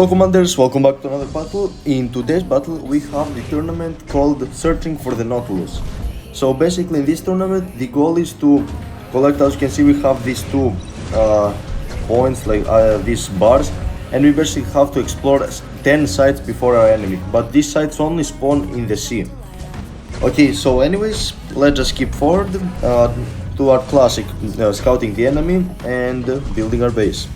Hello Commanders, welcome back to another battle. In today's battle we have the tournament called Searching for the Nautilus. So basically in this tournament the goal is to collect, as you can see we have these two points, like these bars, and we basically have to explore 10 sites before our enemy, but these sites only spawn in the sea. Okay, so anyways, let's just skip forward to our classic scouting the enemy and building our base.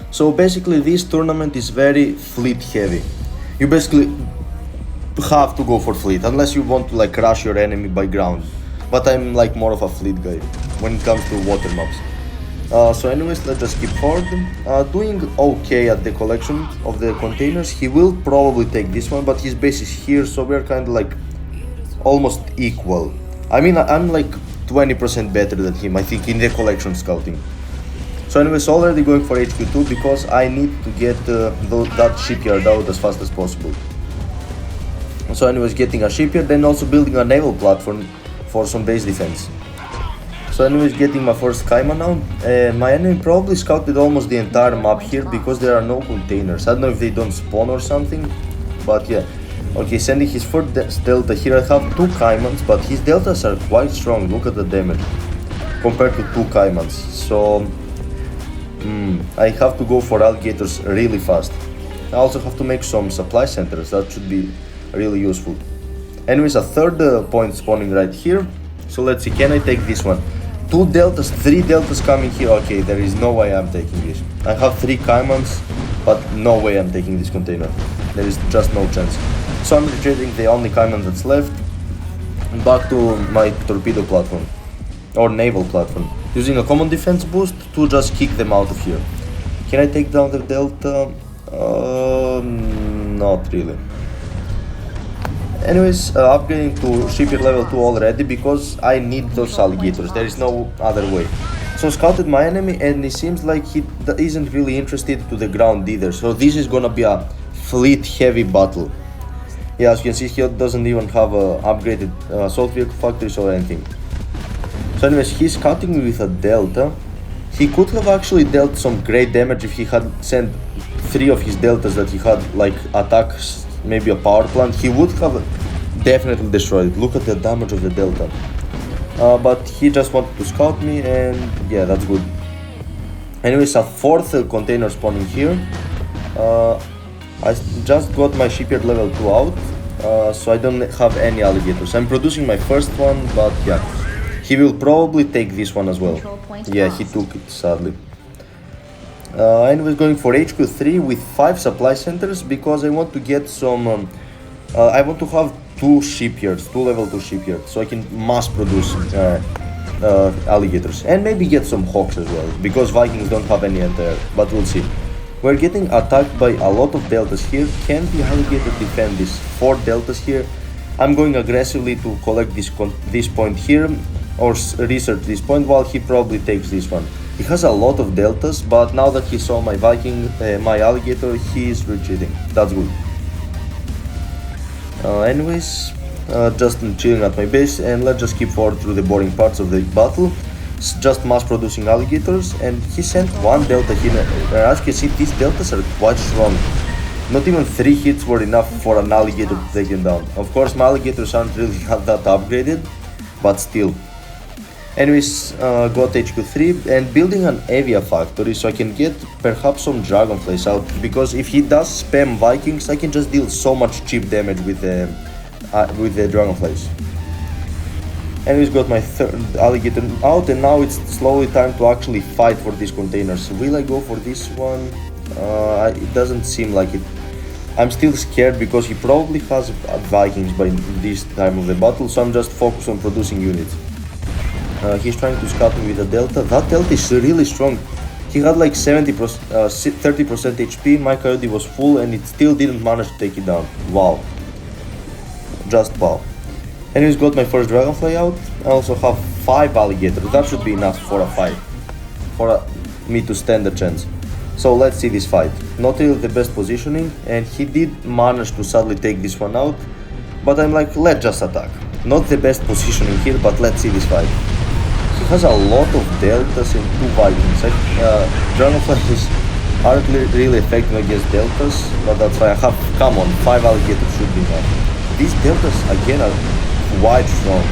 So basically this tournament is very fleet heavy. You basically have to go for fleet unless you want to like crush your enemy by ground, but I'm like more of a fleet guy when it comes to water maps. So anyways, let's just skip forward. Doing okay at the collection of the containers. He will probably take this one, but his base is here, so we're kind of like almost equal. I mean, I'm like 20% better than him, I think, in the collection scouting. So anyways, already going for HQ2 because I need to get that shipyard out as fast as possible. So anyways, getting a shipyard, then also building a naval platform for some base defense. So anyways, getting my first Kaima now. My enemy probably scouted almost the entire map here because there are no containers. I don't know if they don't spawn or something, but yeah. Okay, sending his first delta here. I have two Kaimans, but his deltas are quite strong. Look at the damage compared to two Kaimans. So I have to go for alligators really fast. I also have to make some supply centers. That should be really useful. Anyways, a third point spawning right here. So let's see, can I take this one? Two deltas, three deltas coming here. Okay, there is no way I'm taking this. I have three Kaimans, but no way I'm taking this container. There is just no chance. So I'm retreating the only Kaiman that's left back to my torpedo platform or naval platform, using a common defense boost to just kick them out of here. Can I take down the delta? Not really. Anyways, upgrading to shipyard level 2 already because I need those alligators. There is no other way. So scouted my enemy and it seems like he isn't really interested to the ground either. So this is gonna be a fleet heavy battle. Yeah, as you can see, he doesn't even have a upgraded assault vehicle factories or anything. So anyways, he's scouting me with a delta. He could have actually dealt some great damage if he had sent three of his deltas that he had like attacks, maybe a power plant. He would have definitely destroyed it. Look at the damage of the delta. But he just wanted to scout me, and yeah, that's good. Anyways, a fourth container spawning here. I just got my shipyard level 2 out, so I don't have any alligators. I'm producing my first one, but yeah, he will probably take this one as well. Yeah, he took it, sadly. Anyways, going for HQ3 with 5 supply centers because I want to get some, I want to have two shipyards, two level 2 shipyards, so I can mass produce alligators and maybe get some hawks as well, because Vikings don't have any entire, but we'll see. We're getting attacked by a lot of deltas here. Can the alligator defend these 4 deltas here? I'm going aggressively to collect this point here or research this point while he probably takes this one. He has a lot of deltas, but now that he saw my Viking, my alligator, he is retreating. That's good. Anyways, just chilling at my base, and let's just keep forward through the boring parts of the battle. Just mass producing alligators, and he sent one delta here. As you can see, these deltas are quite strong. Not even 3 hits were enough for an alligator to take him down. Of course, my alligators aren't really that upgraded, but still. Anyways, got HQ3 and building an Avia factory so I can get perhaps some dragonflies out, because if he does spam Vikings, I can just deal so much cheap damage with the dragonflies. Anyways, got my third alligator out, and now it's slowly time to actually fight for these containers. Will I go for this one? It doesn't seem like it. I'm still scared because he probably has Vikings by this time of the battle, so I'm just focused on producing units. He's trying to scout me with a delta. That delta is really strong. He had like 30% HP, my coyote was full, and it still didn't manage to take it down. Wow. Just wow. Anyways, got my first dragonfly out. I also have 5 alligators. That should be enough for a fight, for me to stand a chance. So let's see this fight. Not really the best positioning, and he did manage to sadly take this one out. But I'm like, let's just attack. Not the best positioning here, but let's see this fight. He has a lot of deltas and 2 Vikings. Dragonflies aren't really effective against deltas, but that's why I have, come on, 5 alligators should be enough. These deltas again are quite strong,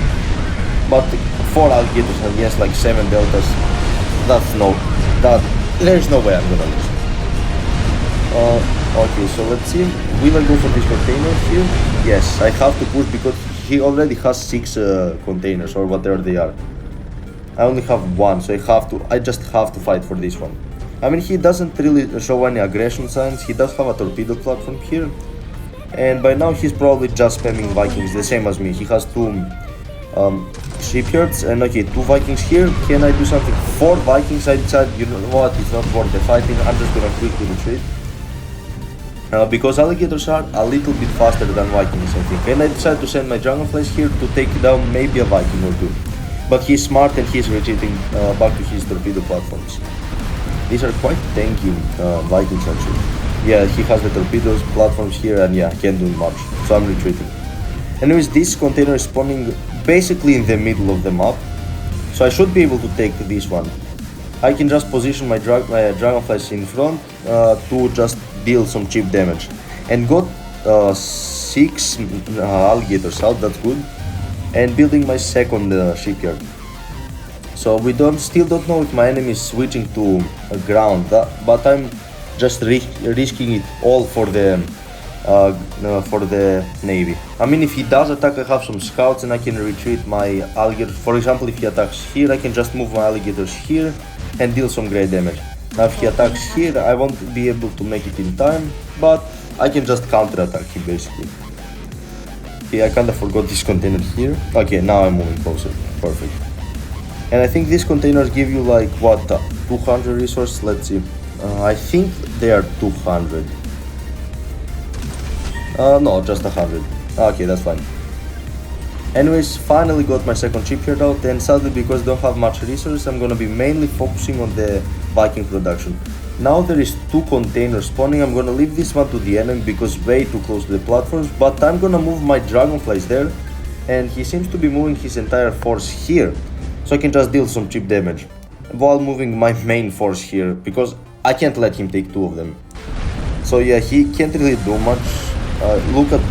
but 4 alligators against like 7 deltas, there's no way I'm gonna lose. Okay, so let's see, will I go for this container here? Yes, I have to push because he already has 6 containers or whatever they are. I only have 1, so I just have to fight for this one. I mean, he doesn't really show any aggression signs. He does have a torpedo platform here, and by now he's probably just spamming Vikings the same as me. He has 2 shipyards and okay, 2 Vikings here. Can I do something? 4 Vikings. I decide, you know what, it's not worth the fighting. I'm just gonna quickly retreat. Because alligators are a little bit faster than Vikings, I think. And I decided to send my dragonflies here to take down maybe a Viking or 2. But he's smart and he's retreating back to his torpedo platforms. These are quite tanky Vikings actually. Yeah, he has the torpedoes platforms here and yeah, can't do much. So I'm retreating. Anyways, this container is spawning basically in the middle of the map. So I should be able to take this one. I can just position my dragonflies in front to just deal some cheap damage. And got 6 alligators out, that's good. And building my second shipyard. So we still don't know if my enemy is switching to ground, but I'm just risking it all for the navy. I mean, if he does attack, I have some scouts and I can retreat my alligators. For example, if he attacks here, I can just move my alligators here and deal some great damage. Now if he attacks here, I won't be able to make it in time, but I can just counter-attack him basically. Okay, I kinda forgot this container here. Okay, now I'm moving closer. Perfect. And I think these containers give you like, what, 200 resources? Let's see. I think they are 200. No, just 100. Okay, that's fine. Anyways, finally got my second shipyard out, and sadly because I don't have much resources, I'm gonna be mainly focusing on the Viking production. Now there is 2 containers spawning. I'm gonna leave this one to the enemy because way too close to the platforms, but I'm gonna move my dragonflies there, and he seems to be moving his entire force here, so I can just deal some cheap damage while moving my main force here, because I can't let him take 2 of them. So yeah, he can't really do much. Look at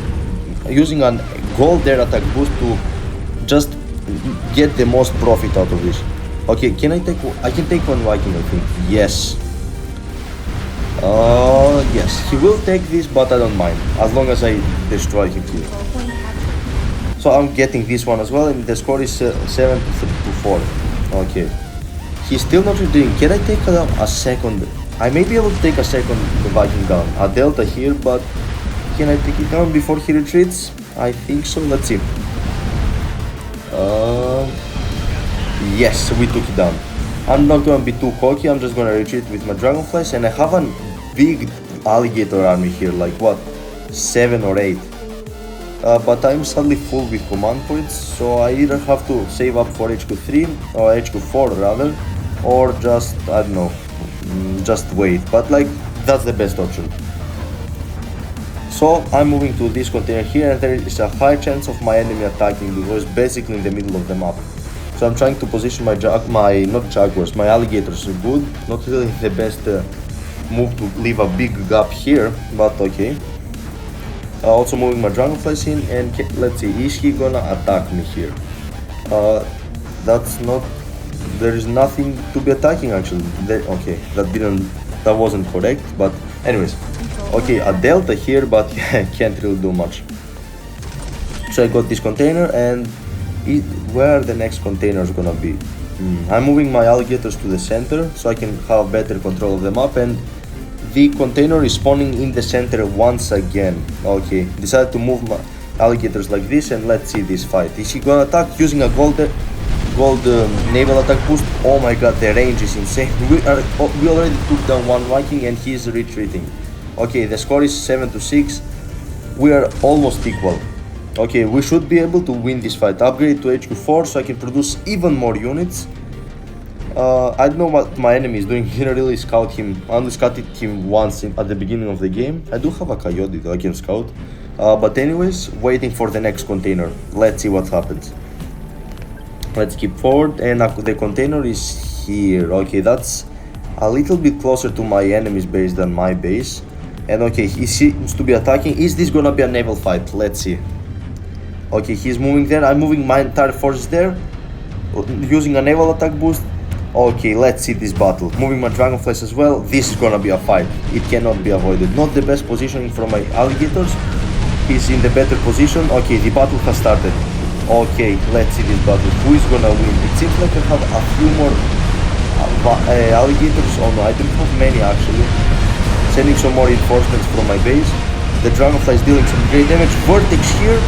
using a gold air attack boost to just get the most profit out of this. Okay, I can take 1 Viking, I think. Yes. Yes, he will take this, but I don't mind, as long as I destroy him here. So I'm getting this one as well, and the score is 7 to 4. Okay. He's still not retreating. Can I take a second? I may be able to take a second Viking down. A delta here, but can I take it down before he retreats? I think so. Let's see. Yes, we took it down. I'm not gonna be too cocky. I'm just gonna retreat with my dragonflies, and I have a big alligator army here, like what, 7 or 8. But I'm sadly full with command points, so I either have to save up for HQ3 or HQ4 rather, or just, I don't know, just wait. But like, that's the best option. So I'm moving to this container here, and there is a high chance of my enemy attacking because it's basically in the middle of the map. So I'm trying to position my alligators good. Not really the best move to leave a big gap here, but okay. Also moving my dragonflies in, and let's see, is he gonna attack me here? That's not, there is nothing to be attacking actually. Okay, that wasn't correct, but anyways. Okay, a delta here, but I can't really do much. So I got this container, and where are the next containers gonna be? I'm moving my alligators to the center so I can have better control of the map, and the container is spawning in the center once again. Okay, decided to move my alligators like this, and let's see this fight. Is he gonna attack using a gold naval attack boost? Oh my god, the range is insane. We already took down 1 Viking and he is retreating. Okay, the score is 7 to 6. We are almost equal. Okay, we should be able to win this fight. Upgrade to HQ4 so I can produce even more units. I don't know what my enemy is doing. Didn't really scout him. I only scouted him once at the beginning of the game. I do have a coyote that I can scout. But anyways, waiting for the next container. Let's see what happens. Let's keep forward, and the container is here. Okay, that's a little bit closer to my enemy's base than my base. And okay, he seems to be attacking. Is this gonna be a naval fight? Let's see. Okay, he's moving there. I'm moving my entire forces there, using a naval attack boost. Okay, let's see this battle. Moving my dragonflies as well. This is gonna be a fight. It cannot be avoided. Not the best positioning from my alligators. He's in the better position. Okay, the battle has started. Okay, let's see this battle. Who is gonna win? It seems like I have a few more alligators. Oh no, I don't have many actually. Sending some more reinforcements from my base. The dragonfly is dealing some great damage. Vortex here.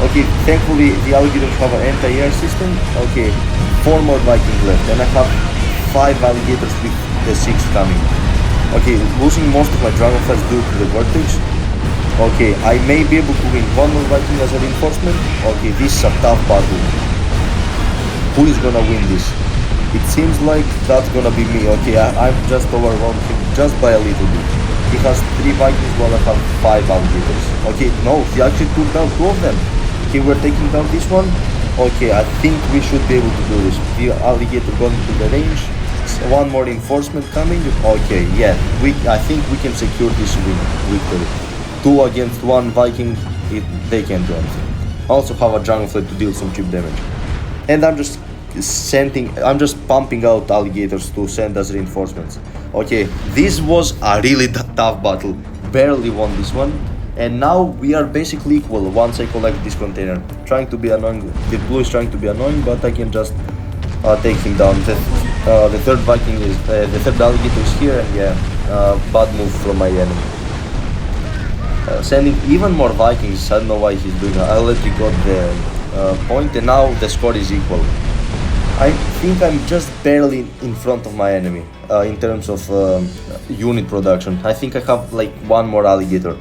Okay, thankfully the alligators have an anti-air system. Okay, 4 more Vikings left, and I have 5 alligators with the 6th coming. Okay, losing most of my dragonflies due to the vortex. Okay, I may be able to win 1 more Viking as a reinforcement. Okay, this is a tough battle. Who is gonna win this? It seems like that's gonna be me. Okay, I've just overwhelmed him just by a little bit. He has 3 Vikings while I have 5 alligators. Okay, no, he actually took down 2 of them. Okay, we're taking down this one. Okay, I think we should be able to do this. The alligator got into the range. 1 more reinforcement coming. Okay, yeah, I think we can secure this victory. 2 against 1 Viking, they can't do anything. Also have a dragonfly to deal some cheap damage. And I'm just pumping out alligators to send us reinforcements. Okay, this was a really tough battle. Barely won this one. And now we are basically equal once I collect this container. Trying to be annoying, the blue is trying to be annoying, but I can just take him down. The third Viking is, the third alligator is here, and yeah, bad move from my enemy. Sending even more Vikings, I don't know why he's doing that. I already got the point, and now the score is equal. I think I'm just barely in front of my enemy in terms of unit production. I think I have like 1 more alligator.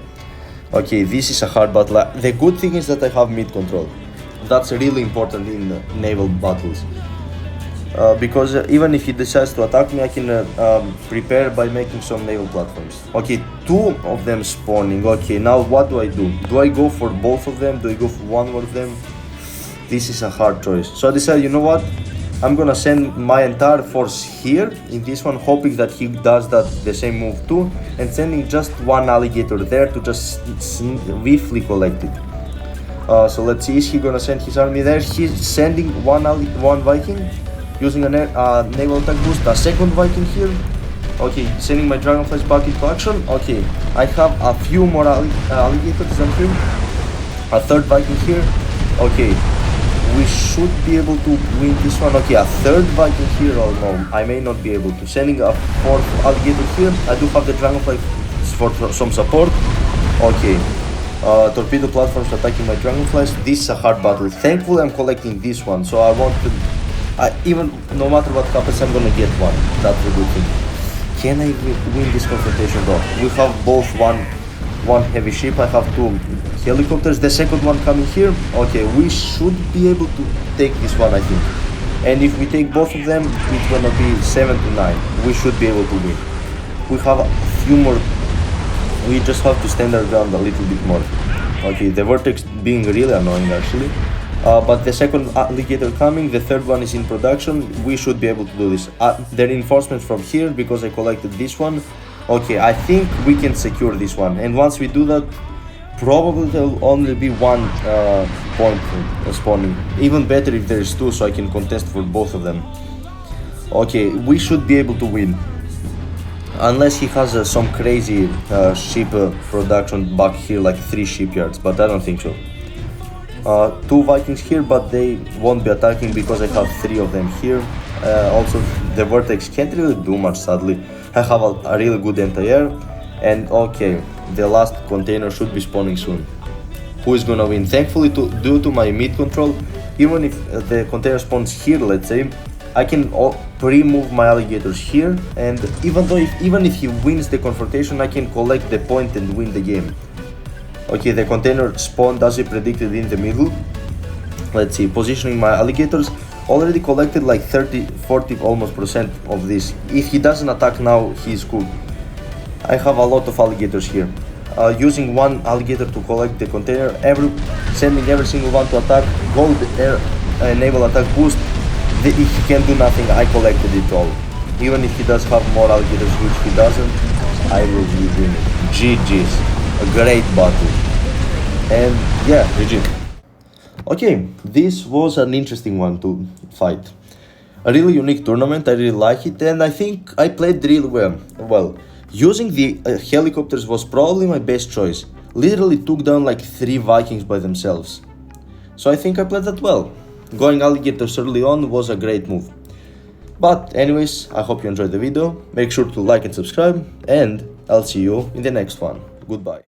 Okay, this is a hard battle. The good thing is that I have mid control. That's really important in naval battles. Because even if he decides to attack me, I can prepare by making some naval platforms. Okay, 2 of them spawning. Okay, now what do? Do I go for both of them? Do I go for 1 of them? This is a hard choice. So I decided, you know what? I'm gonna send my entire force here in this one, hoping that he does the same move too, and sending just 1 alligator there to just briefly collect it. So let's see, is he gonna send his army there? He's sending 1 Viking using a naval attack boost. A 2nd Viking here. Okay, sending my dragonflies back into action. Okay, I have a few more alligators than him. A 3rd Viking here. Okay. We should be able to win this one. Okay, a 3rd Viking here, or no, I may not be able to. Sending a 4th alligator here. I do have the dragonfly for some support. Okay, torpedo platforms attacking my dragonflies. This is a hard battle. Thankfully, I'm collecting this one, so I want to. Even no matter what happens, I'm gonna get 1. That's a good thing. Can I win this confrontation though? We have both one heavy ship. I have 2 helicopters. The 2nd one coming here. Okay, we should be able to take this one, I think. And if we take both of them, it's gonna be 7 to 9. We should be able to win. We have a few more. We just have to stand our ground a little bit more. Okay, the vortex being really annoying actually. But the 2nd alligator coming, the 3rd one is in production. We should be able to do this. The reinforcements from here, because I collected this one. Okay, I think we can secure this one. And once we do that, probably there will only be 1 point spawning. Even better if there is 2, so I can contest for both of them. Okay, we should be able to win. Unless he has some crazy ship production back here, like 3 shipyards, but I don't think so. 2 Vikings here, but they won't be attacking because I have 3 of them here. Also, the vortex can't really do much, sadly. I have a really good anti-air. And okay, the last container should be spawning soon. Who is gonna win? Thankfully, due to my mid control, even if the container spawns here, let's say, I can pre-move my alligators here, and even if he wins the confrontation, I can collect the point and win the game. Okay, the container spawned as I predicted in the middle. Let's see, positioning my alligators. Already collected like 30-40 almost % of this. If he doesn't attack now, he's cooked. I have a lot of alligators here. Using 1 alligator to collect the container, sending every single one to attack. Gold air naval attack boost. He can do nothing. I collected it all. even if he does have more alligators, which he doesn't, I will be winning. GG's. A great battle. And yeah, GG. Okay, this was an interesting one to fight. A really unique tournament, I really like it, and I think I played really well. Using the helicopters was probably my best choice. Literally took down like 3 Vikings by themselves. So I think I played that well. Going alligators early on was a great move. But anyways, I hope you enjoyed the video. Make sure to like and subscribe, and I'll see you in the next one. Goodbye.